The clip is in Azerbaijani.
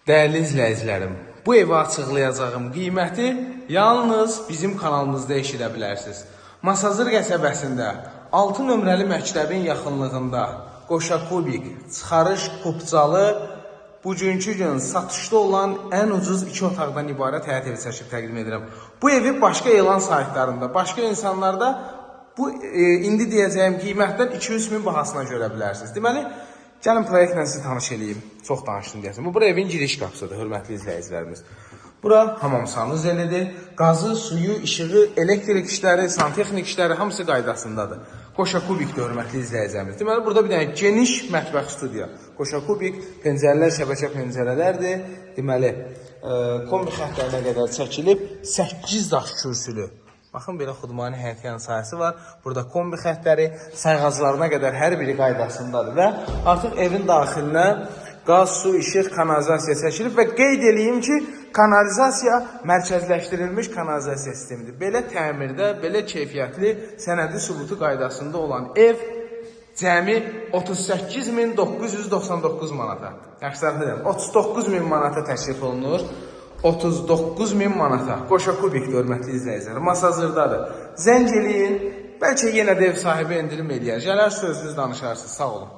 Dəyərli izləyicilərim, bu evi açıqlayacağım qiyməti yalnız bizim kanalımızda eşidə bilərsiniz. Masazır qəsəbəsində 6 nömrəli məktəbin yaxınlığında Qoşakubik, Çıxarış Kupcalı bugünkü gün satışda olan ən ucuz 2 otaqdan ibarət həyət evi çəkib təqdim edirəm. Bu evi başqa elan saytlarında, başqa insanlarda bu indi deyəcəyim qiymətdən 200 min bahasına görə bilərsiniz. Deməli, gəlin proyektlə sizi tanış edeyim. Çox danışdım deyəsən. Bu evin giriş qapısıdır, hörmətli izləyicilərimiz. Bura hamam sanuzelidir. Qazı, suyu, işığı, elektrik işləri, santexnik işləri hamısı qaydasındadır. Qoşakubikdir, hörmətli izləyicilərimiz. Deməli, burada bir dənə geniş mətbəx studiya. Qoşakubik, pəncərələr, şəbəkə pəncərələrdir. Deməli, kombi xəttlərinə qədər çəkilib 8 daş kürsülü. Baxın, belə xudmani həyətyan sayəsi var. Burada kombi xəttləri sayğaclarına qədər hər biri qaydasındadır və artıq evin daxilinə qaz, su, işıq, kanalizasiya çəkilib və qeyd edeyim ki, kanalizasiya mərkəzləşdirilmiş kanalizasiya sistemidir. Belə təmirdə, belə keyfiyyətli, sənədi sübutu qaydasında olan ev cəmi 38.999 manata. Yaxşılar deyəm, 39.000 manata təklif olunur. 39.000 manata. Qoşakubikdir, hörmətli izləyicilər. Masazırdadır. Zəng eləyin. Bəlkə yenə də ev sahibi endirim eləyər. Gələr sözünüz danışarsınız. Sağ olun.